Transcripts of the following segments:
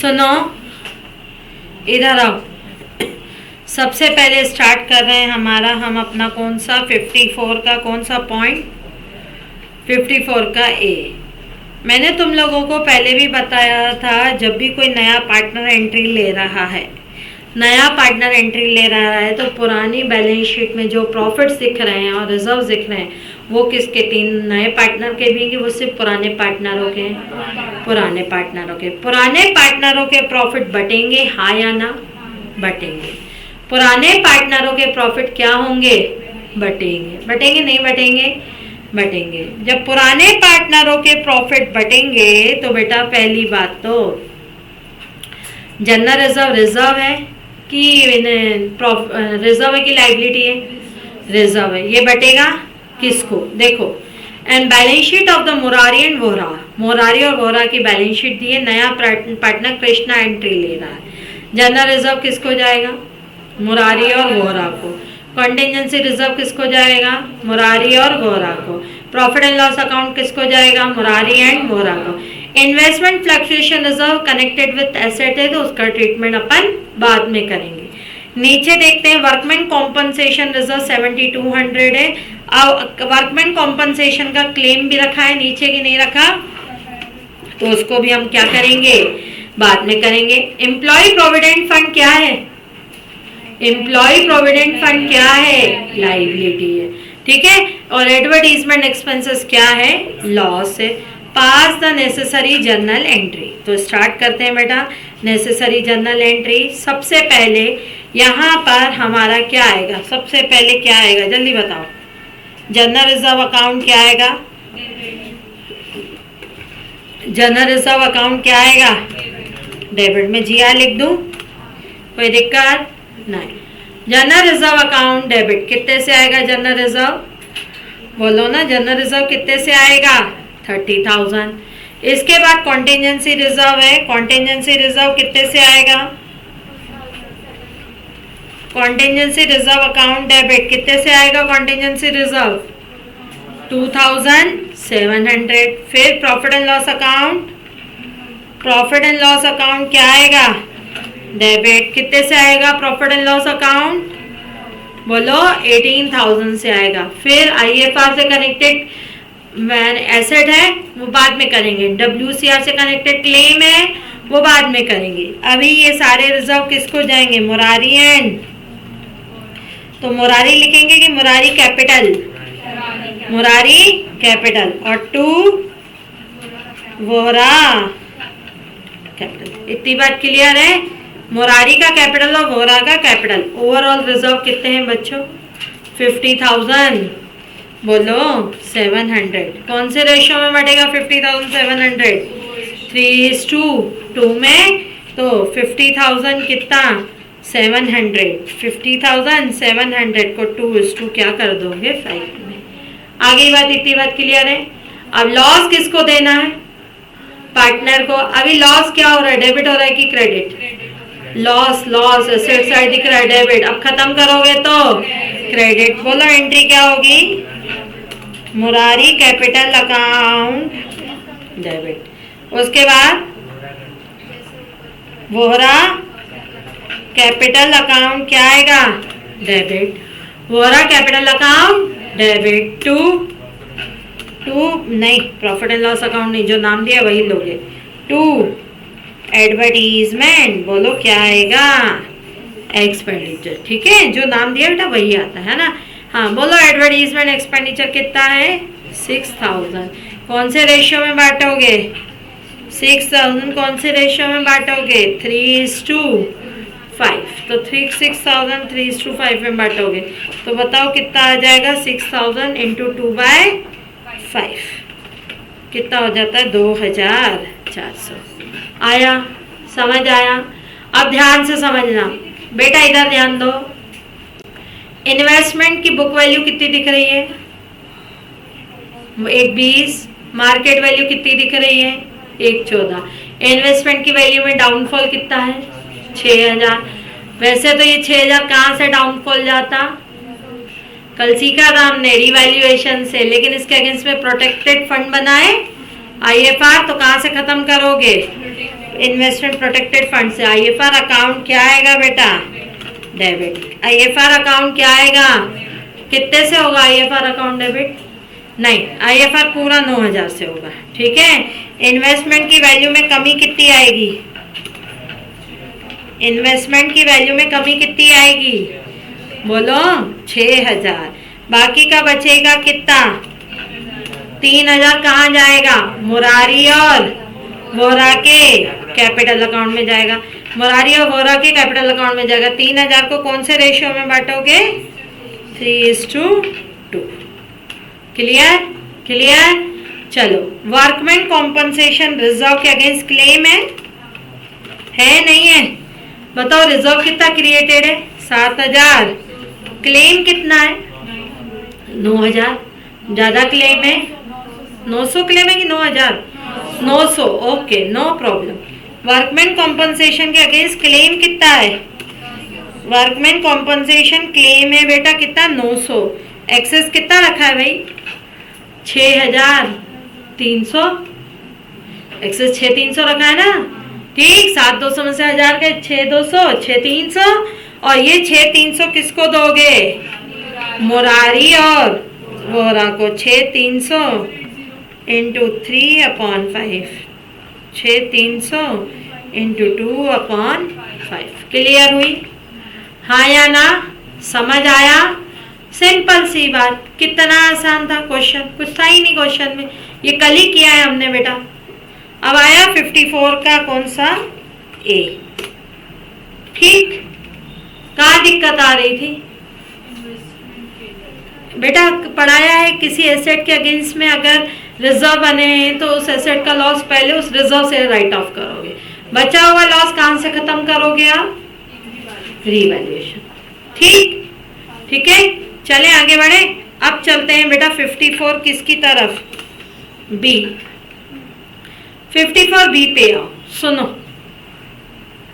सुनो, इधर आओ। सबसे पहले स्टार्ट कर रहे हैं हम अपना कौन सा 54 का कौन सा पॉइंट 54 का ए। मैंने तुम लोगों को पहले भी बताया था, जब भी कोई नया पार्टनर एंट्री ले रहा है तो पुरानी बैलेंस शीट में जो प्रॉफिट्स दिख रहे हैं और रिजर्व दिख रहे हैं वो किसके, 3 नए पार्टनर के भी, वो सिर्फ पुराने पार्टनरों के प्रॉफिट बटेंगे, हाँ या ना? बटेंगे। पुराने पार्टनरों के प्रॉफिट क्या होंगे? बटेंगे नहीं बटेंगे। जब पुराने पार्टनरों के प्रॉफिट बटेंगे तो बेटा पहली बात तो जनरल रिजर्व है कि रिजर्व है कि लाइबिलिटी है? रिजर्व है। ये बटेगा किसको? देखो, and balance sheet of the Murari and Vohra, Murari और वोहरा की बैलेंस शीट दी है। नया पार्टनर कृष्णा एंट्री ले रहा है। जनरल रिजर्व किसको जाएगा? मुरारी और वोहरा को। कॉन्टिजेंसी रिजर्व किसको जाएगा? मुरारी और वोहरा को। प्रॉफिट एंड लॉस अकाउंट किसको जाएगा? मुरारी एंड वोहरा को। Investment fluctuation reserve connected with asset है तो उसका ट्रीटमेंट अपन बाद में करेंगे। नीचे देखते हैं वर्कमैन कॉम्पनसेशन रिजर्व 7200 है। अब वर्कमैन कॉम्पनसेशन का क्लेम भी रखा है नीचे की नहीं रखा, तो उसको भी हम क्या करेंगे? बाद में करेंगे। एम्प्लॉय प्रोविडेंट फंड क्या है? लाइबिलिटी है, ठीक है। और एडवर्टीजमेंट एक्सपेंसेस क्या है? लॉस है। पास द नेसेसरी जर्नल एंट्री। तो स्टार्ट करते हैं बेटा। नेसेसरी जर्नल एंट्री, सबसे पहले यहाँ पर हमारा क्या आएगा? सबसे पहले क्या आएगा जल्दी बताओ? जनरल रिजर्व अकाउंट क्या आएगा? जनरल रिजर्व अकाउंट क्या आएगा? डेबिट में जीआर लिख दूं, कोई दिक्कत नहीं। जनरल रिजर्व अकाउंट डेबिट कितने से आएगा? जनरल रिजर्व बोलो ना, जनरल रिजर्व कितने से आएगा? 30,000। इसके बाद कॉन्टिजेंसी रिजर्व है। कॉन्टिजेंसी रिजर्व कितने से आएगा? कॉन्टिजेंसी रिजर्व अकाउंट डेबिट कितने से आएगा? Contingency reserve 2700। फिर प्रॉफिट एंड लॉस अकाउंट, क्या आएगा? डेबिट। कितने से आएगा प्रॉफिट एंड लॉस अकाउंट? बोलो 18,000 से आएगा। फिर आईएफआर से कनेक्टेड एसेट है वो बाद में करेंगे। डब्ल्यूसीआर से कनेक्टेड क्लेम है वो बाद में करेंगे। अभी ये सारे रिजर्व किसको जाएंगे? मुरारी एंड, तो मुरारी लिखेंगे कि मुरारी कैपिटल? और 2 वोहरा कैपिटल। इतनी बात क्लियर है? मुरारी का कैपिटल और वोहरा का कैपिटल। ओवरऑल रिजर्व कितने हैं बच्चों? 50,000। बोलो 700। कौन से रेशियो में बटेगा 50,700? 3:2 में। तो 50,000 कितना? 700। 50,700 को 2:2 क्या कर दोगे? 5 में। आगे बात, इतनी बात क्लियर है? अब लॉस किसको देना है? पार्टनर को। अभी लॉस क्या हो रहा है? डेबिट हो रहा है कि क्रेडिट? लॉस एसेट साइड दिख रहा है डेबिट। अब खत्म करोगे तो क्रेडिट। बोलो एंट्री क्या होगी? Murari capital account debit. उसके बाद वोहरा कैपिटल अकाउंट क्या आएगा? Debit. Vohra capital account debit. To नहीं, प्रॉफिट एंड लॉस अकाउंट नहीं, जो नाम दिया वही लोगे। 2 एडवर्टीजमेंट, बोलो क्या आएगा? एक्सपेंडिचर, ठीक है। जो नाम दिया बेटा वही आता है ना। हाँ बोलो, एडवर्टीजमेंट एक्सपेंडिचर कितना है? 6,000। कौन से रेशियो में बांटोगे? 6,000 कौन से रेशियो में बांटोगे? 3:5। तो 6,000 3:5 में बांटोगे तो बताओ कितना आ जाएगा? 6,000 × 2/5 कितना हो जाता है? 2,400। आया? समझ आया? अब ध्यान से समझना बेटा, इधर ध्यान दो। इन्वेस्टमेंट की बुक वैल्यू कितनी दिख रही है? 1.20। मार्केट वैल्यू कितनी दिख रही है? 1.14। इन्वेस्टमेंट की वैल्यू में डाउनफॉल कितना है? 6,000। वैसे तो ये 6,000 कहाँ से डाउनफॉल जाता? कल सीखा था हमने रिवैल्यूएशन से, लेकिन इसके अगेंस्ट में प्रोटेक्टेड फंड बनाए आईएफआर, तो कहाँ से खत्म करोगे? इन्वेस्टमेंट प्रोटेक्टेड फंड से। आईएफआर अकाउंट क्या आएगा बेटा? डेबिट। आईएफआर अकाउंट क्या आएगा? कितने से होगा आईएफआर अकाउंट डेबिट? नहीं, आईएफआर पूरा 9000 से होगा। ठीक है। इन्वेस्टमेंट की वैल्यू में कमी कितनी आएगी? इन्वेस्टमेंट की वैल्यू में कमी कितनी आएगी? बोलो 6000। बाकी का बचेगा कितना? 3000 कहाँ जाएगा? मुरारी और वोरा के कैपिटल अकाउंट में जाएगा। मुरारी और वोरा के कैपिटल अकाउंट में जाएगा। 3000 को कौन से रेशियो में बांटोगे? 3:2। क्लियर? क्लियर। चलो, वर्कमैन कॉम्पनसेशन रिजर्व के अगेंस्ट क्लेम है नहीं है? बताओ, रिजर्व कितना क्रिएटेड है? 7000। क्लेम कितना है? 9000। ज्यादा क्लेम है? 900 क्लेम है कि 9000? 900। Okay, no problem. Workman compensation के अगेंस्ट क्लेम कितना है? वर्कमैन कॉम्पनसेशन क्लेम है बेटा कितना? 900। एक्सेस कितना रखा है भाई? 6300। एक्सेस 6300 रखा है ना? ठीक। 7200 में से 1000 के 6200, 6300। और ये 6300 किसको दोगे? मुरारी और वोरा को। 6300 इंटू 3/5। 6300 इंटू 2/5। क्लियर हुई? हाँ या ना? समझ आया? सिंपल सी बात। कितना आसान था क्वेश्चन, कुछ था ही नहीं क्वेश्चन में। ये कल ही किया है हमने बेटा। अब आया 54 का कौन सा? ए। ठीक। कहाँ दिक्कत आ रही थी बेटा? पढ़ाया है किसी एसेट के अगेंस्ट में अगर रिजर्व बने हैं तो उस एसेट का लॉस पहले उस रिजर्व से राइट ऑफ करोगे। बचा हुआ लॉस कहां से खत्म करोगे आप? रीवैल्यूएशन। ठीक। ठीक है, चले आगे बढ़े। अब चलते हैं बेटा 54 किसकी तरफ? बी। 54 बी पे आओ। सुनो,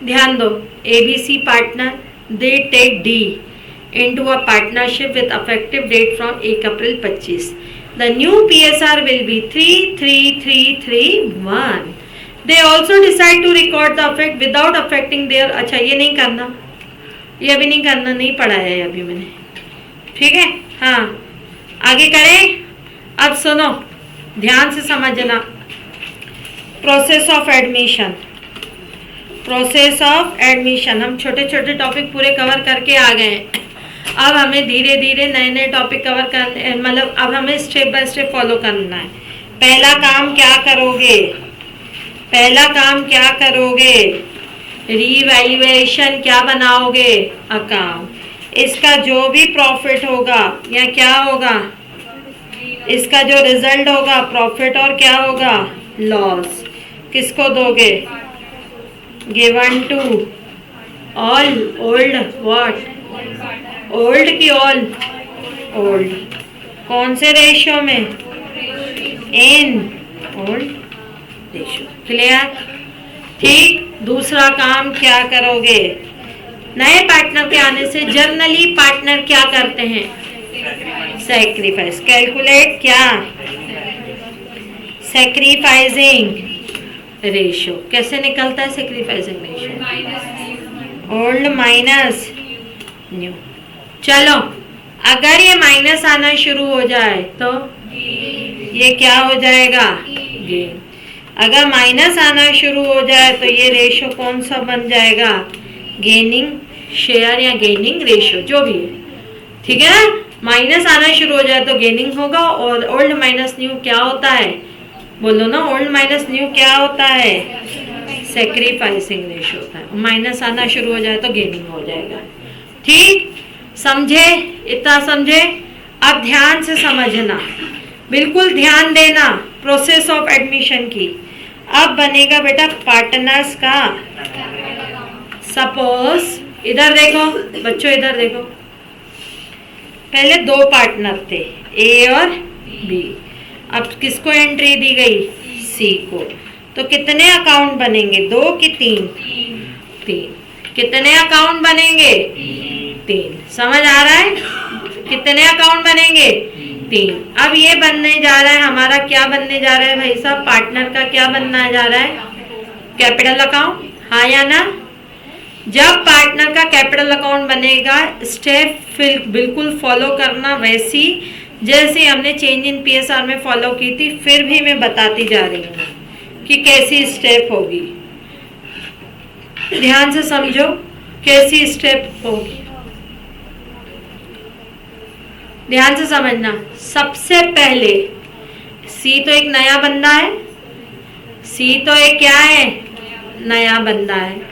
ध्यान दो। ABC partner, they take D into a partnership with effective date from 1 April 25. The new PSR will be 33331. They also decide to record the effect without affecting their। अच्छा, ये नहीं करना, ये अभी नहीं करना, नहीं पढ़ा है अभी मैंने। ठीक है, हाँ आगे करें। अब सुनो, ध्यान से समझना। Process of admission. Process of admission. हम छोटे छोटे टॉपिक पूरे कवर करके आ गए हैं। अब हमें धीरे धीरे नए नए टॉपिक कवर करने, मतलब अब हमें स्टेप बाय स्टेप फॉलो करना है। पहला काम क्या करोगे? पहला काम क्या करोगे? रीवैल्यूएशन क्या बनाओगे? अकाउंट। इसका जो भी प्रॉफिट होगा या क्या होगा, इसका जो रिजल्ट होगा प्रॉफिट और क्या होगा? लॉस। किसको दोगे? Given to all old what? Old की ऑल? ओल्ड। कौन से रेशियो में? In old ratio. क्लियर? ठीक। दूसरा काम क्या करोगे? नए पार्टनर के आने से जनरली पार्टनर क्या करते हैं? सैक्रिफाइस। कैलकुलेट क्या? Sacrificing ratio. कैसे निकलता है sacrificing ratio? Old minus new. चलो, अगर ये माइनस आना शुरू हो जाए तो ये क्या हो जाएगा? गेन। अगर माइनस आना शुरू हो जाए तो ये रेशियो कौन सा बन जाएगा? गेनिंग शेयर या गेनिंग रेशियो, जो भी है। ठीक है ना? माइनस आना शुरू हो जाए तो गेनिंग होगा। और ओल्ड माइनस न्यू क्या होता है? बोलो ना, ओल्ड माइनस न्यू क्या होता है? सैक्रिफाइसिंग रेशियो होता है। माइनस आना शुरू हो जाए तो गेनिंग हो जाएगा। ठीक, समझे? इतना समझे? अब ध्यान से समझना, बिल्कुल ध्यान देना प्रोसेस ऑफ एडमिशन की। अब बनेगा बेटा पार्टनर्स का। सपोज इधर देखो बच्चों, इधर देखो। पहले दो पार्टनर थे, ए और बी। अब किसको एंट्री दी गई? सी को। तो कितने अकाउंट बनेंगे? 2 कि 3? 3। कितने अकाउंट बनेंगे? 3। समझ आ रहा है? कितने अकाउंट बनेंगे? 3। अब ये बनने जा रहा है हमारा, क्या बनने जा रहा है भाई साहब? पार्टनर का क्या बनना जा रहा है? कैपिटल अकाउंट, हाँ या ना? जब पार्टनर का कैपिटल अकाउंट बनेगा, स्टेप बिल्कुल फॉलो करना वैसी जैसे हमने चेंज इन पीएसआर में फॉलो की थी। फिर भी मैं बताती जा रही हूँ कि कैसी स्टेप होगी। ध्यान से समझो कैसी स्टेप होगी, ध्यान से समझना। सबसे पहले सी तो एक नया बंदा है, सी तो एक क्या है, नया बंदा है।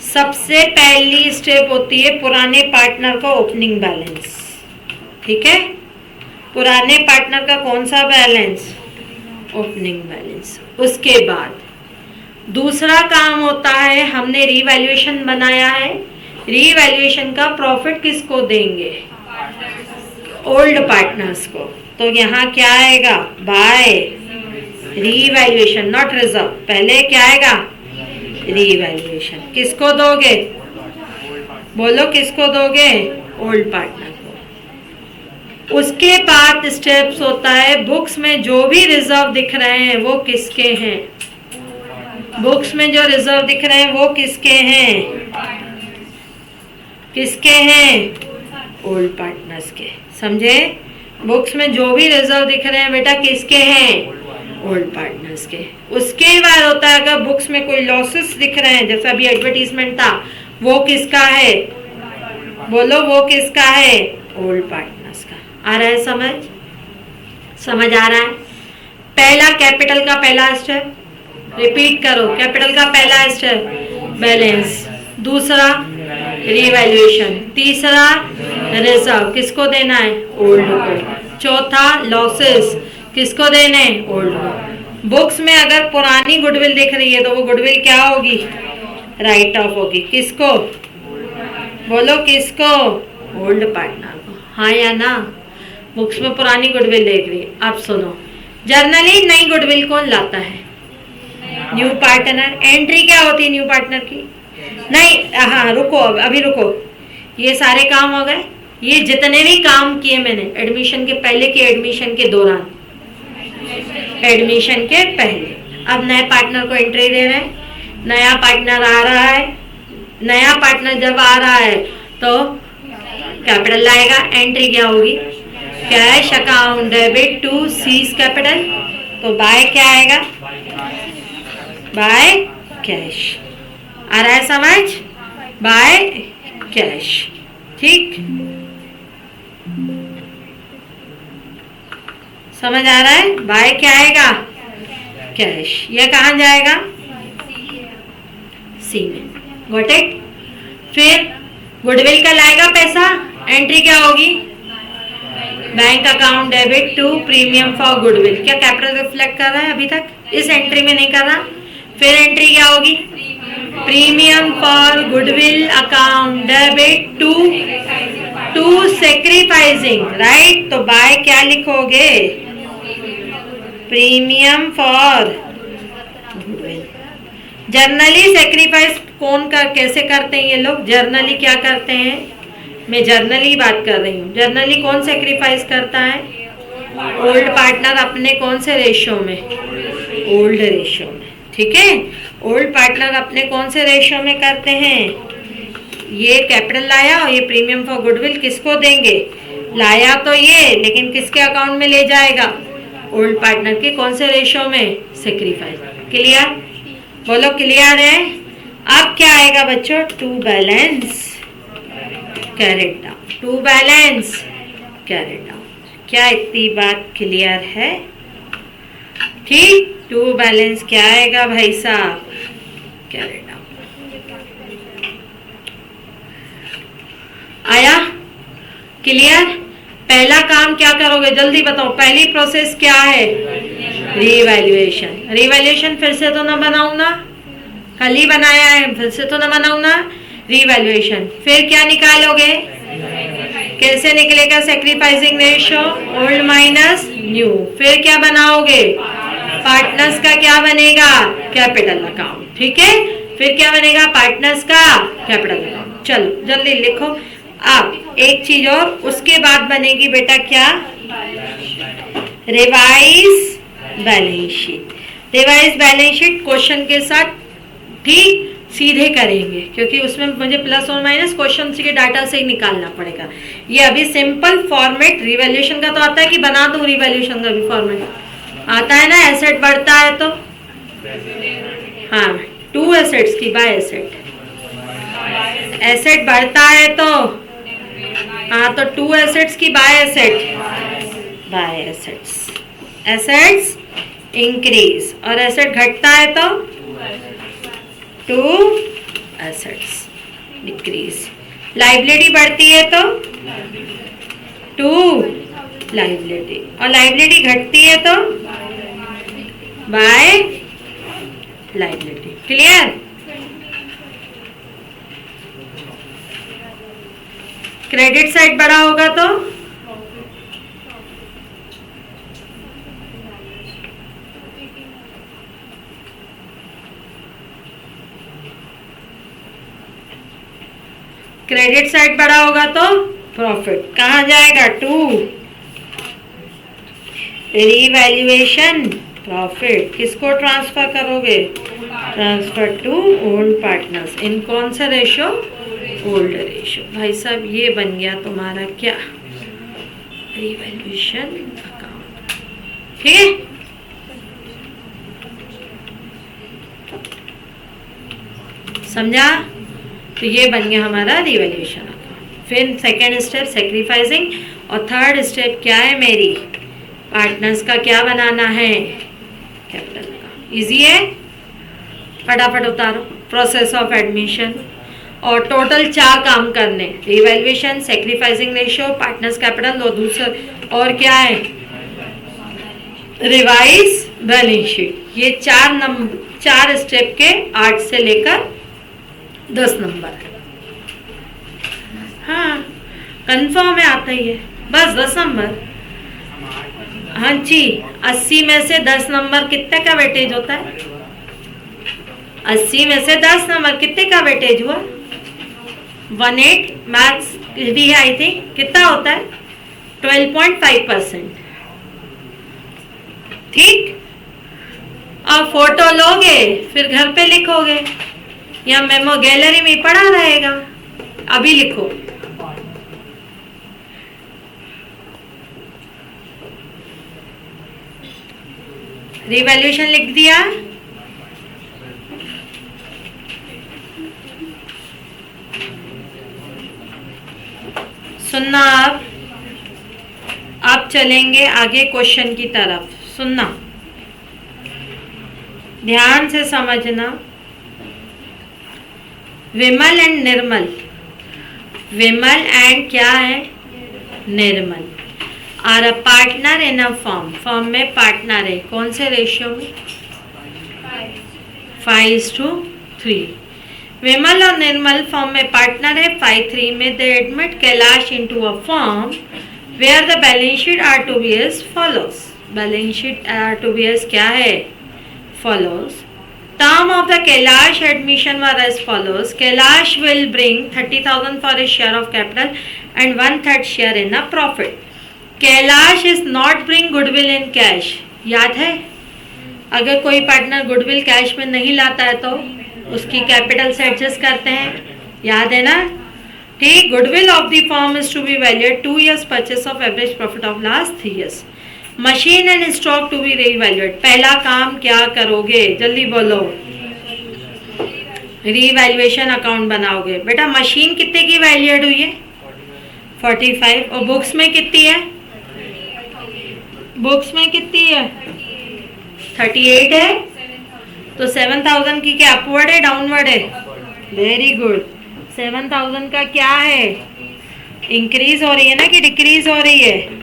सबसे पहली स्टेप होती है पुराने पार्टनर का ओपनिंग बैलेंस, ठीक है? पुराने पार्टनर का कौन सा बैलेंस? Opening balance. उसके बाद दूसरा काम होता है, हमने रीवैल्यूएशन बनाया है, रीवैल्यूएशन का प्रॉफिट किसको देंगे? ओल्ड पार्टनर्स को। तो यहाँ क्या आएगा? By revaluation, not reserve. पहले क्या आएगा? रीवैल्यूएशन। किसको दोगे? बोलो किसको दोगे? ओल्ड पार्टनर को। उसके बाद स्टेप्स होता है, बुक्स में जो भी रिजर्व दिख रहे हैं वो किसके हैं? बुक्स में जो रिजर्व दिख रहे हैं वो किसके हैं? किसके हैं? ओल्ड पार्टनर्स के। समझे? बुक्स में जो भी रिजर्व दिख रहे हैं बेटा किसके हैं? ओल्ड पार्टनर्स के। उसके बाद होता है अगर बुक्स में कोई लॉसेस दिख रहे हैं, जैसा अभी एडवर्टीजमेंट था, वो किसका है? बोलो वो किसका है? ओल्ड पार्टनर्स का। आ रहा है समझ? समझ आ रहा है? पहला कैपिटल का पहला स्टेप, रिपीट करो। कैपिटल का पहला स्टेप बैलेंस, दूसरा रीवैल्यूएशन, तीसरा रिजर्व किसको देना है? ओल्ड को। चौथा लॉसेस किसको देने? ओल्ड को। बुक्स में अगर पुरानी गुडविल दिख रही है तो वो गुडविल क्या होगी? राइट ऑफ होगी। किसको? बोलो किसको? ओल्ड पार्टनर को, हाँ या ना? बुक्स में पुरानी गुडविल देख रही है। अब सुनो, जर्नली नई गुडविल कौन लाता है? New partner. एंट्री क्या होती है न्यू पार्टनर की? नहीं, हाँ रुको, अभी रुको। ये सारे काम हो गए, ये जितने भी काम किए मैंने एडमिशन के पहले के, एडमिशन के दौरान, एडमिशन के पहले। अब नए पार्टनर को एंट्री दे रहे हैं, नया पार्टनर आ रहा है। नया पार्टनर जब आ रहा है तो कैपिटल लाएगा। एंट्री क्या होगी? Cash account debit to C's capital. तो बाय क्या आएगा? By cash. आ रहा है समझ? बाय कैश, ठीक? समझ आ रहा है? बाय क्या आएगा? कैश। यह कहाँ जाएगा? सी में। Got it? फिर गुडविल का लाएगा पैसा, एंट्री क्या होगी? Bank account debit to premium for goodwill. क्या कैपिटल रिफ्लेक्ट कर रहा है अभी तक? इस एंट्री में नहीं कर रहा। फिर एंट्री क्या होगी? Premium for goodwill account debit to sacrificing, right? तो बाय क्या लिखोगे? Premium for goodwill. Generally sacrifice कौन कैसे करते हैं ये लोग? जर्नली क्या करते हैं? मैं जर्नली बात कर रही हूँ। जर्नली कौन सेक्रीफाइस करता है? ओल्ड पार्टनर अपने कौन से रेशियो में? ओल्ड रेशियो में, ठीक है? ओल्ड पार्टनर अपने कौन से रेशियो में करते हैं? ये कैपिटल लाया और ये प्रीमियम फॉर गुडविल किसको देंगे? लाया तो ये, लेकिन किसके अकाउंट में ले जाएगा? ओल्ड पार्टनर के कौन से रेशियो में? सेक्रीफाइस। क्लियर? बोलो क्लियर है? अब क्या आएगा बच्चों? To balance carried down. To balance carried down. क्या इतनी बात क्लियर है? ठीक? टू बैलेंस क्या आएगा भाई साहब? Carried down. आया? क्लियर? पहला काम क्या करोगे जल्दी बताओ? पहली प्रोसेस क्या है? रीवैल्यूएशन। रीवैल्यूएशन फिर से तो ना बनाऊं ना, कल ही बनाया है, फिर से तो ना बनाऊं ना। रीवैल्यूएशन, फिर क्या निकालोगे? कैसे निकलेगा? Sacrificing ratio old minus new. फिर क्या बनाओगे? पार्टनर्स का क्या बनेगा? कैपिटल अकाउंट, ठीक है? फिर क्या बनेगा? पार्टनर्स का कैपिटल अकाउंट। चलो जल्दी लिखो। अब एक चीज और, उसके बाद बनेगी बेटा क्या? Revise balance sheet. Revise balance sheet question के साथ ठीक सीधे करेंगे, क्योंकि उसमें मुझे प्लस और माइनस क्वेश्चन के डाटा से ही निकालना पड़ेगा। ये अभी सिंपल फॉर्मेट रिवैल्यूएशन का तो आता है कि बना दूं, रिवैल्यूएशन का भी फॉर्मेट आता है ना। एसेट बढ़ता है तो हाँ, 2 एसेट्स की बाय एसेट, एसेट बढ़ता है तो हाँ, तो 2 एसेट्स की by asset, by assets, assets increase, और एसेट घटता है तो 2 एसेट्स डिक्रीज। लाइबिलिटी बढ़ती है तो 2 लाइबिलिटी, और लाइबिलिटी घटती है तो by liability. Clear? Credit side बड़ा होगा तो क्रेडिट साइड बड़ा होगा तो प्रॉफिट कहाँ जाएगा? 2 रिवैल्यूएशन प्रॉफिट किसको ट्रांसफर करोगे? Transfer to old partners. इन कौन सा रेशो? Old ratio. भाई साहब ये बन गया तुम्हारा क्या? Revaluation account. ठीक है, समझा? तो ये बन गया हमारा रिवैल्यूएशन अकाउंट। फिर सेकेंड स्टेप सेक्रीफाइसिंग, और थर्ड स्टेप क्या है मेरी? पार्टनर्स का क्या बनाना है? कैपिटल का। इजी है, फटाफट उतारो। प्रोसेस ऑफ एडमिशन, और टोटल 4 काम करने, revaluation, sacrificing ratio, partners capital, और दूसरा और क्या है? Revise balance sheet. ये 4 स्टेप के 8 से लेकर 10 नंबर है। हाँ, कंफर्म है, आता ही है, बस 10 नंबर। हाँ जी, 80 में से 10 नंबर कितने का वेटेज होता है? 80 में से 10 नंबर कितने का वेटेज हुआ? 18। मैथ्स भी है आई थिंक, कितना होता है? 12.5%। ठीक, अब फोटो लोगे फिर घर पे लिखोगे या मेमो गैलरी में पड़ा रहेगा, अभी लिखो। रिवैल्यूएशन लिख दिया, सुनना। अब चलेंगे आगे क्वेश्चन की तरफ। सुनना, ध्यान से समझना। विमल एंड निर्मल, विमल एंड क्या है? Nirmal are a partner in a firm. Firm में पार्टनर है, कौन से रेशियो में? 5:3। विमल और निर्मल फर्म में पार्टनर है 5:3 में। They admit Kailash into a firm where the balance sheet are to be as follows. Balance sheet are to be as क्या है? Follows. Term of the Kailash admission were as follows. Kailash will bring 30,000 for his share of capital and 1/3 share in a profit. Kailash is not bring goodwill in cash. याद है? अगर कोई partner goodwill cash में नहीं लाता है तो उसकी कैपिटल से एडजस्ट करते हैं, याद है ना? ठीक, goodwill of the firm is to be valued 2 years purchase of average profit of last 3 years. Machine and stock to be revalued. पहला काम क्या करोगे? जल्दी बोलो। रीवैल्यूएशन अकाउंट बनाओगे। बेटा मशीन कितने की वैल्यूड हुई है? 45। और बुक्स में कितनी है? बुक्स में कितनी है? 38 है। तो 7,000 की क्या अपवर्ड है डाउनवर्ड है? Very good. 7,000 का क्या है? इंक्रीज हो रही है ना कि डिक्रीज हो रही है?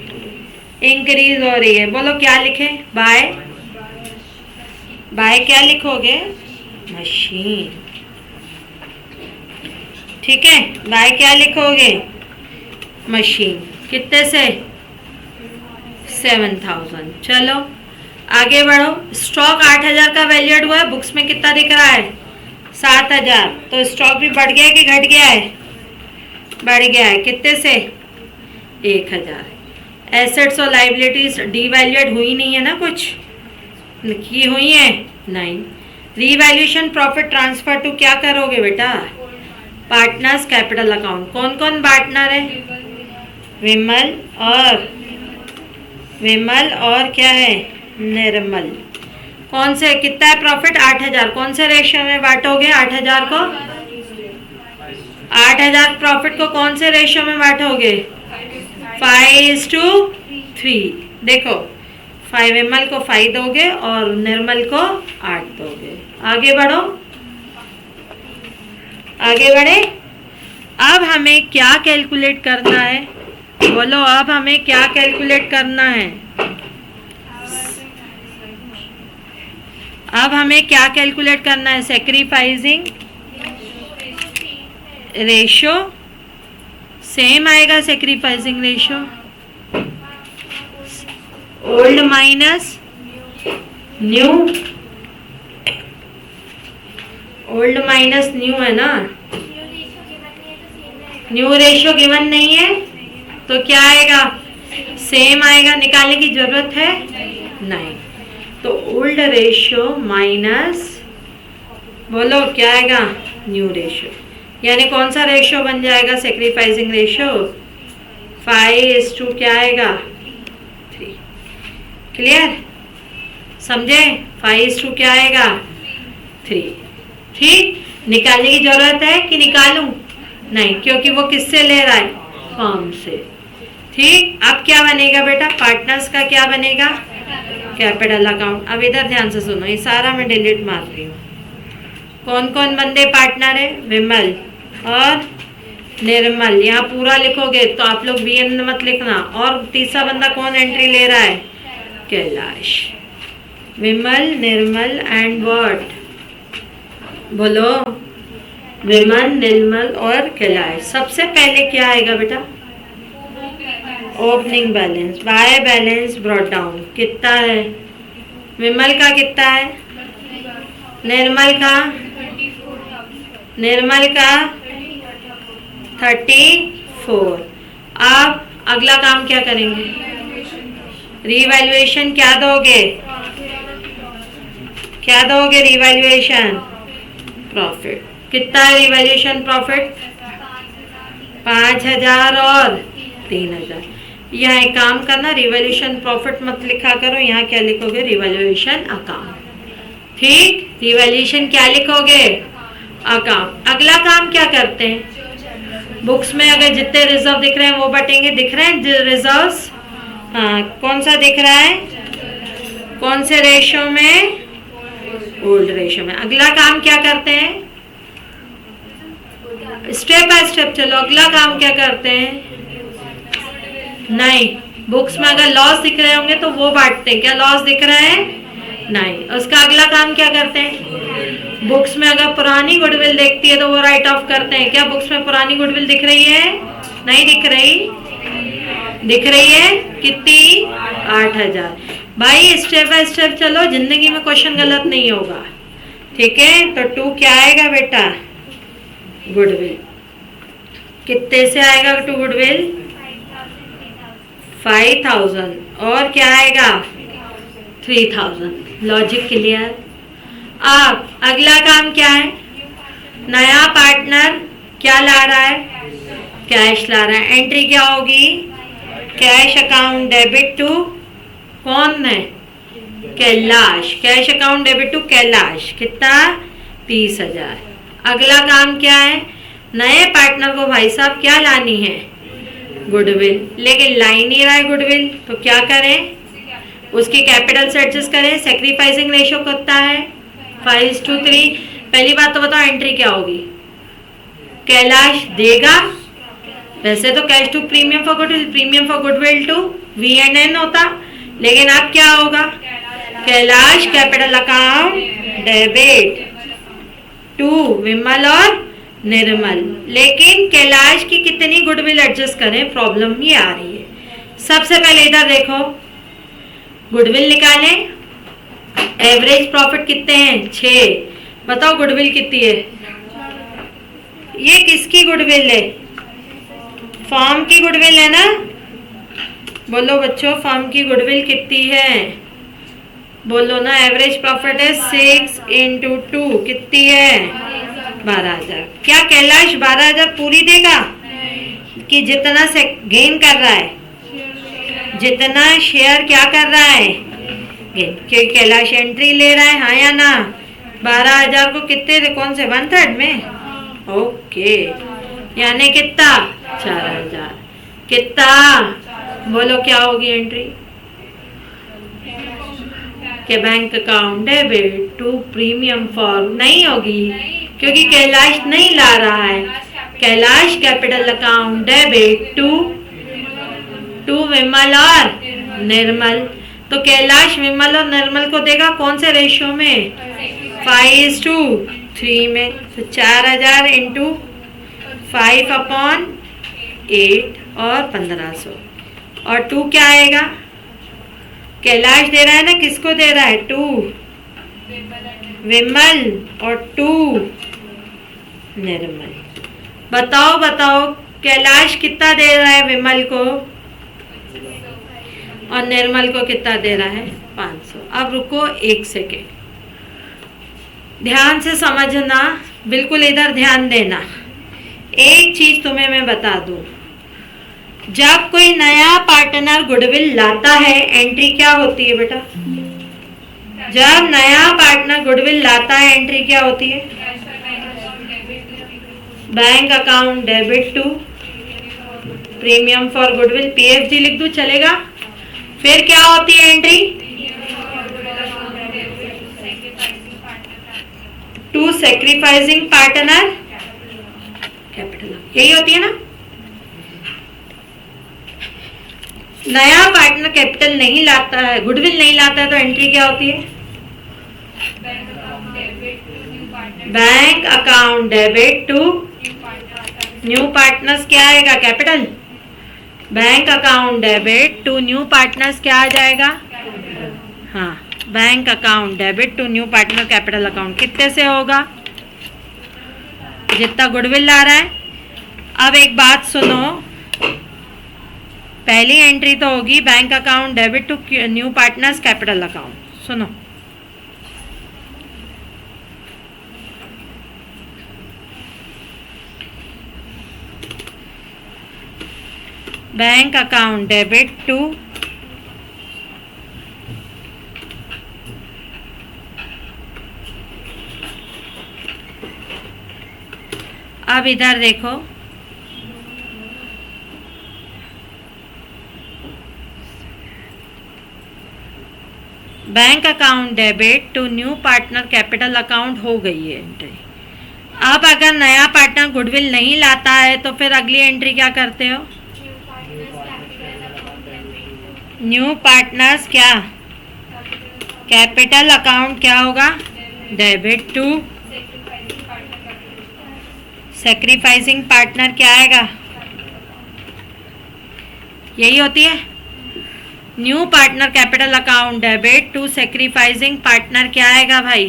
इंक्रीज हो रही है। बोलो क्या लिखें? बाय। बाय क्या लिखोगे? मशीन। ठीक है, बाय क्या लिखोगे? मशीन। कितने से? 7,000। चलो आगे बढ़ो। स्टॉक 8,000 का वैल्यूड हुआ है, बुक्स में कितना दिख रहा है? 7,000। तो स्टॉक भी बढ़ गया है कि घट गया है? बढ़ गया है। कितने से? 1,000। एसेट्स और लाइबिलिटीज डीवैल्यूड हुई नहीं है ना कुछ? की हुई है? नहीं। रीवैल्यूएशन प्रॉफिट ट्रांसफर टू क्या करोगे बेटा? Partners capital account. कौन कौन पार्टनर है? विमल और क्या है? निर्मल। कौन से कितना है प्रॉफिट? 8,000। कौन से रेशियो में बांटोगे 8,000 को? 8,000 प्रॉफिट को कौन से रेशियो में बांटोगे? 5:3। देखो 5 विमल को 5 दोगे और निर्मल को 8 दोगे। आगे बढ़ो, आगे बढ़े। अब हमें क्या कैलकुलेट करना है? बोलो, अब हमें क्या कैलकुलेट करना है? अब हमें क्या कैलकुलेट करना है? सैक्रिफाइसिंग रेशो सेम आएगा। Sacrificing ratio old minus new, old minus new है ना। न्यू रेशियो गिवन नहीं है तो क्या आएगा? सेम आएगा। निकालने की जरूरत है? नहीं। तो ओल्ड रेशियो माइनस, बोलो क्या आएगा? New ratio. यानी कौन सा रेशियो बन जाएगा? सैक्रिफाइसिंग रेशियो 5:, क्या आएगा? 3। क्लियर? समझे? 5:, क्या आएगा? 3। ठीक। निकालने की जरूरत है कि निकालूं? नहीं, क्योंकि वो किससे ले रहा है? फर्म से। ठीक। अब क्या बनेगा बेटा? पार्टनर्स का क्या बनेगा? Capital account. अब इधर ध्यान से सुनो, ये सारा मैं डिलीट मार रही हूँ। कौन कौन बंदे पार्टनर है? विमल और निर्मल। यहाँ पूरा लिखोगे तो आप लोग VN मत लिखना। और तीसरा बंदा कौन एंट्री ले रहा है? कैलाश। विमल, निर्मल एंड व्हाट? बोलो, विमल, निर्मल और कैलाश। सबसे पहले क्या आएगा बेटा? Opening balance. By balance brought down कितना है? विमल का कितना है? निर्मल का? निर्मल का 34। आप अगला काम क्या करेंगे? रिवैल्यूएशन क्या दोगे? क्या दोगे? Revaluation profit. कितना है रिवैल्यूएशन प्रॉफिट? 5,000 और 3,000। यहाँ एक काम करना, रिवैल्यूएशन प्रॉफिट मत लिखा करो, यहाँ क्या लिखोगे? Revaluation account. ठीक। रिवैल्यूएशन क्या लिखोगे? अकाउंट। अगला काम क्या करते हैं? बुक्स में अगर जितने रिजर्व दिख रहे हैं वो बटेंगे। दिख रहे हैं रिजर्व्स? हाँ। कौन सा दिख रहा है? कौन से रेशियो में? ओल्ड रेशियो में। अगला काम क्या करते हैं? स्टेप बाय स्टेप चलो। अगला काम क्या करते हैं? नहीं, बुक्स में अगर लॉस दिख रहे होंगे तो वो बांटते हैं। क्या लॉस दिख रहा है? नहीं। उसका अगला काम क्या करते हैं? बुक्स में अगर पुरानी गुडविल देखती है तो वो राइट ऑफ करते हैं। क्या बुक्स में पुरानी गुडविल दिख रही है? नहीं दिख रही? दिख रही है। कितनी? 8,000। भाई स्टेप बाय स्टेप चलो, जिंदगी में क्वेश्चन गलत नहीं होगा। ठीक है। तो 2 क्या आएगा बेटा? गुडविल। कितने से आएगा 2 गुडविल? 5,000। और क्या आएगा? 3,000। Logic clear? अब अगला काम क्या है? नया पार्टनर क्या ला रहा है? कैश ला रहा है। एंट्री क्या होगी? कैश अकाउंट डेबिट टू कौन है? Kailash. Cash account debit to Kailash. कितना? 30,000। अगला काम क्या है? नए पार्टनर को भाई साहब क्या लानी है? गुडविल। लेकिन ला ही नहीं रहा है गुडविल, तो क्या करें? उसकी कैपिटल से एडजस्ट करें। सैक्रिफाइसिंग रेशियो कितना है? 5:3। पहली बात तो बताओ एंट्री क्या होगी? कैलाश देगा। वैसे तो cash to premium for goodwill, premium for goodwill to VNN होता, लेकिन अब क्या होगा? Kailash capital account debit to Vimal और निर्मल। लेकिन कैलाश की कितनी गुडविल एडजस्ट करें? प्रॉब्लम ये आ रही है। सबसे पहले इधर देखो, गुडविल निकालें। एवरेज प्रॉफिट कितने हैं? 6। बताओ गुडविल कितनी है? ये किसकी गुडविल है? फर्म की गुडविल है ना। बोलो बच्चों, फर्म की गुडविल कितनी है? बोलो ना, एवरेज प्रॉफिट है 6 इंटू 2 कितनी है 12,000। क्या कैलाश 12,000 पूरी देगा कि जितना से गेन कर रहा है, जितना शेयर क्या कर रहा है गेन, क्योंकि कैलाश एंट्री ले रहा है, हाँ या ना। 12,000 को कितने थे, कौन से 1/3 में, ओके, यानी कितना 4,000। कितना, बोलो क्या होगी एंट्री, के bank account debit to premium for, नहीं होगी क्योंकि कैलाश नहीं ला रहा है। Kailash capital account debit to Vimal और निर्मल, तो कैलाश विमल और निर्मल को देगा कौन से रेशियो में, 5:3 में। तो 4,000 इंटू 5/8 और 1,500, और 2 क्या आएगा, कैलाश दे रहा है ना, किसको दे रहा है, 2 विमल और 2 निर्मल। बताओ बताओ कैलाश कितना दे रहा है विमल को, और निर्मल को कितना दे रहा है, 500। अब रुको 1 सेकेंड, ध्यान से समझना, बिल्कुल इधर ध्यान देना। एक चीज तुम्हें मैं बता दूं, जब कोई नया पार्टनर गुडविल लाता है, एंट्री क्या होती है बेटा, जब नया पार्टनर गुडविल लाता है एंट्री क्या होती है, bank account debit to premium for goodwill, PFG लिख दूं चलेगा। फिर क्या होती है entry, to sacrificing partner capital, यही होती है ना। नया पार्टनर कैपिटल नहीं लाता है, गुडविल नहीं लाता है, तो एंट्री क्या होती है, bank account debit to new partners, क्या आएगा capital, bank account debit to new partners क्या आ जाएगा, हाँ, bank account debit to new partner capital account, कितने से होगा, जितना गुडविल ला रहा है। अब एक बात सुनो, पहली एंट्री तो होगी bank account debit to new partners capital account, सुनो, बैंक अकाउंट डेबिट टू अब इधर देखो, bank account debit to new partner capital account हो गई है एंट्री। अब अगर नया पार्टनर गुडविल नहीं लाता है तो फिर अगली एंट्री क्या करते हो, न्यू पार्टनर्स क्या कैपिटल अकाउंट क्या होगा, डेबिट टू सेक्रीफाइसिंग पार्टनर क्या आएगा, यही होती है new partner capital account debit to sacrificing partner क्या आएगा भाई,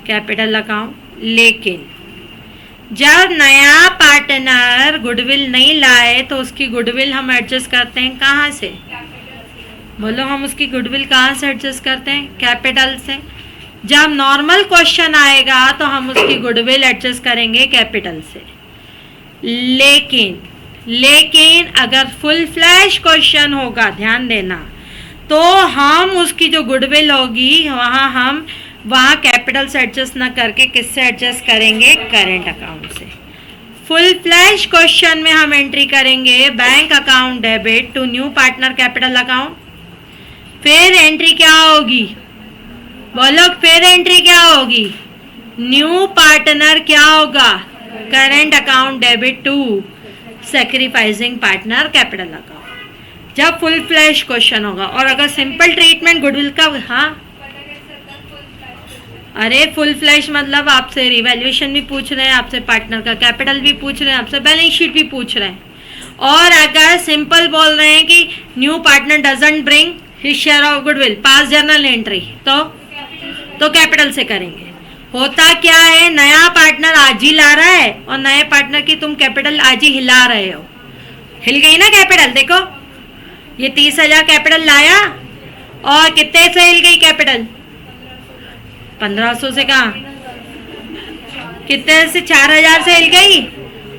कैपिटल अकाउंट। लेकिन जब नया पार्टनर गुडविल नहीं लाए तो उसकी गुडविल हम एडजस्ट करते हैं कहाँ से, बोलो हम उसकी गुडविल कहाँ से एडजस्ट करते हैं, कैपिटल से। जब नॉर्मल क्वेश्चन आएगा तो हम उसकी गुडविल एडजस्ट करेंगे कैपिटल से। लेकिन अगर फुल फ्लैश क्वेश्चन होगा, ध्यान देना, तो हम उसकी जो गुडविल होगी वहाँ कैपिटल से एडजस्ट ना करके किससे एडजस्ट करेंगे, करेंट अकाउंट से। फुल फ्लैश क्वेश्चन में हम एंट्री करेंगे bank account debit to new partner capital account, फिर एंट्री क्या होगी, बोलो फिर एंट्री क्या होगी, न्यू पार्टनर क्या होगा, current account debit to sacrificing partner capital account, जब फुल फ्लैश क्वेश्चन होगा। और अगर सिंपल ट्रीटमेंट गुडविल का, हाँ अरे फुल फ्लैश मतलब आपसे रिवैल्यूएशन भी पूछ रहे हैं, आपसे पार्टनर का कैपिटल भी पूछ रहे हैं, आपसे बैलेंस शीट भी पूछ रहे हैं। और अगर सिंपल बोल रहे हैं कि new partner doesn't bring his share of goodwill, pass journal entry, तो कैपिटल से करेंगे। होता क्या है, नया पार्टनर आज ही ला रहा है और नए पार्टनर की तुम कैपिटल आज ही हिला रहे हो, हिल गई ना कैपिटल। देखो ये 30,000 कैपिटल लाया और कितने से हिल गई कैपिटल? 1500 से कहाँ, कितने से? 4000 से हिल गई।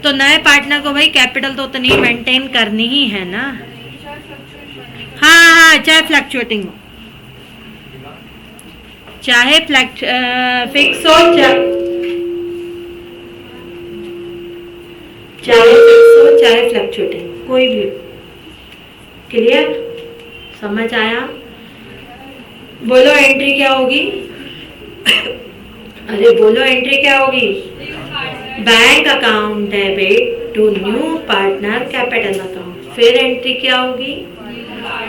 तो नए पार्टनर को भाई कैपिटल तो उतनी मेंटेन करनी ही है ना। हाँ हाँ, चाहे फ्लक्चुएटिंग हो, चाहे फिक्स हो, चाहे फ्लक्चुएटिंग, कोई भी। क्लियर? समझ आया? बोलो एंट्री क्या होगी? अरे बोलो एंट्री क्या होगी? Bank account debit to new partner capital account. फिर एंट्री क्या होगी?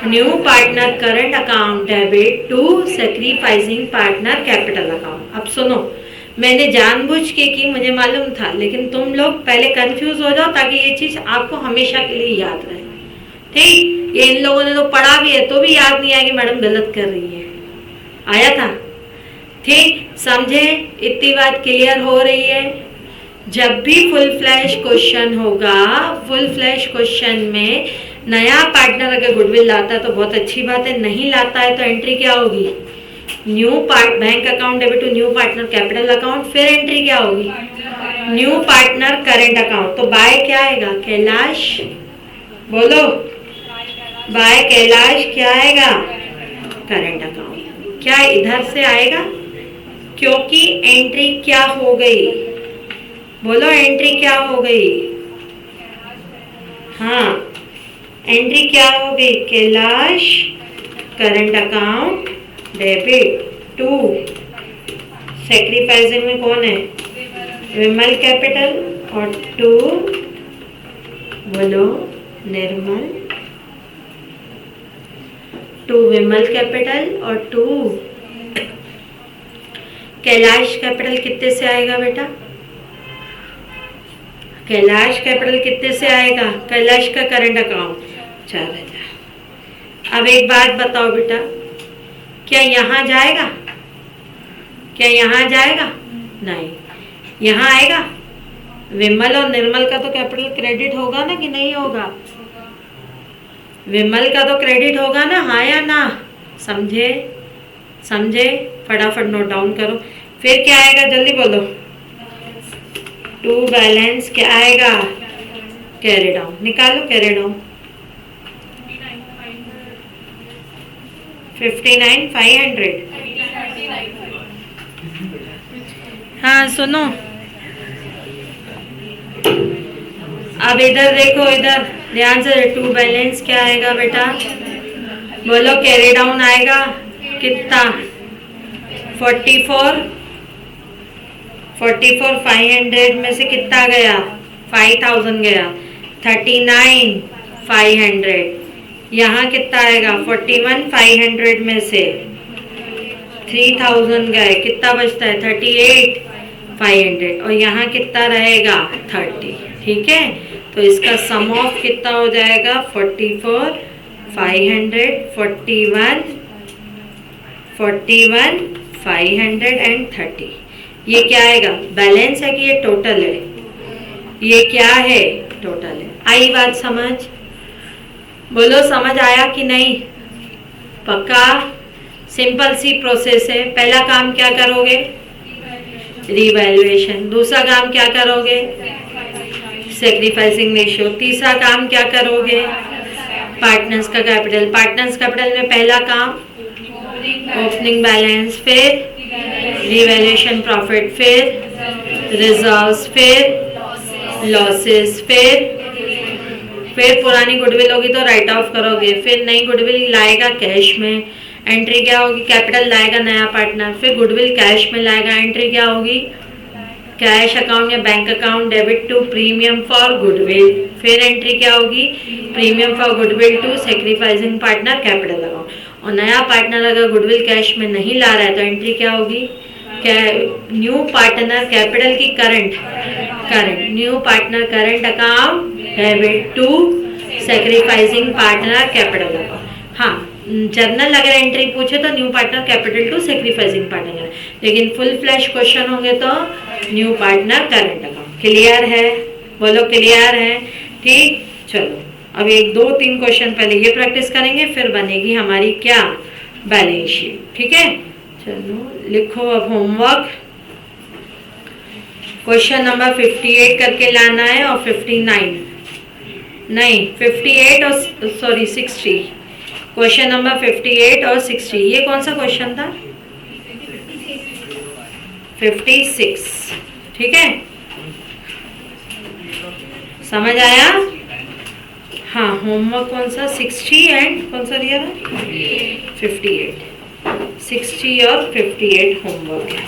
New partner current account debit to sacrificing partner capital account. अब सुनो, मैंने जानबूझ के की, मुझे मालूम था, लेकिन तुम लोग पहले कंफ्यूज हो जाओ ताकि ये चीज आपको हमेशा के लिए याद रहे। ठीक, ये इन लोगों ने तो पढ़ा भी है तो भी याद नहीं आया कि मैडम गलत कर रही है। आया था? ठीक, समझे? इतनी बात क्लियर हो रही है? जब भी फुल फ्लैश क्वेश्चन होगा, फुल फ्लैश क्वेश्चन में नया पार्टनर अगर गुडविल लाता है तो बहुत अच्छी बात है, नहीं लाता है तो एंट्री क्या होगी? New bank account debit to new partner capital account. फिर एंट्री क्या होगी? New partner current account. तो बाय क्या आएगा? कैलाश। बोलो, बाय कैलाश क्या आएगा? Current account. क्या इधर से आएगा? क्योंकि एंट्री क्या हो गई? बोलो एंट्री क्या हो गई? हाँ, एंट्री क्या हो गई? Kailash current account debit to sacrificing में कौन है? विमल कैपिटल और टू, बोलो निर्मल, टू विमल कैपिटल और टू कैलाश कैपिटल। कितने से आएगा बेटा? कैलाश कैपिटल कितने से आएगा? कैलाश का करंट अकाउंट 4000। अब एक बात बताओ बेटा, क्या यहाँ जाएगा? क्या यहाँ जाएगा? नहीं, यहाँ आएगा। विमल और निर्मल का तो कैपिटल क्रेडिट होगा ना कि नहीं होगा? विमल का तो क्रेडिट होगा ना, हाँ या ना? समझे? समझे? फटाफट नोट डाउन करो। फिर क्या आएगा? जल्दी बोलो। टू बैलेंस क्या आएगा? Carry down. निकालो कैरी डाउन। 59,500। हाँ सुनो, अब इधर देखो, इधर ध्यान से। टू बैलेंस क्या आएगा बेटा? बोलो कैरी डाउन आएगा कितना? 44,500 में से कितना गया? 5,000 गया। 39,500। यहाँ कितना आएगा? 41,500 में से 3,000 गए, कितना बचता है? 38,500। और यहाँ कितना रहेगा? 30। ठीक है, तो इसका सम ऑफ कितना हो जाएगा? 44,500, 41,530। ये क्या आएगा? बैलेंस है कि ये टोटल है? ये क्या है? टोटल है। आई बात समझ? बोलो समझ आया कि नहीं? पक्का? सिंपल सी प्रोसेस है। पहला काम क्या करोगे? रिवैल्यूएशन। दूसरा काम क्या करोगे? Sacrificing ratio. तीसरा काम क्या करोगे? पार्टनर्स का कैपिटल। पार्टनर्स कैपिटल में पहला काम ओपनिंग बैलेंस, फिर रिवैल्यूएशन प्रॉफिट, फिर रिजर्व्स, फिर लॉसेस, फिर पुरानी गुडविल होगी तो राइट ऑफ करोगे, फिर नई गुडविल लाएगा कैश में। एंट्री क्या होगी? कैपिटल लाएगा नया पार्टनर, फिर गुडविल कैश में लाएगा। एंट्री क्या होगी? कैश अकाउंट या bank account debit to premium for goodwill. फिर एंट्री क्या होगी? Premium for goodwill to sacrificing partner capital account. और नया पार्टनर अगर गुडविल कैश में नहीं ला रहा है तो एंट्री क्या होगी? न्यू पार्टनर कैपिटल की current new partner current account debit to sacrificing partner capital account. हाँ, जर्नल अगर एंट्री पूछे तो new partner capital to sacrificing partner, लेकिन फुल फ्लैश क्वेश्चन होंगे तो new partner current account. Clear है? बोलो क्लियर है? ठीक, चलो अब एक दो तीन क्वेश्चन पहले ये प्रैक्टिस करेंगे, फिर बनेगी हमारी क्या? Balance sheet. ठीक है, चलो लिखो अब होमवर्क। क्वेश्चन नंबर 58 करके लाना है और 59 नहीं 58 और सॉरी 60, क्वेश्चन नंबर 58 और 60। ये कौन सा क्वेश्चन था? 56। ठीक है, समझ आया? हाँ, होमवर्क कौन सा 60 एंड कौन सा दिया था? 58। 60 और 58 होमवर्क है।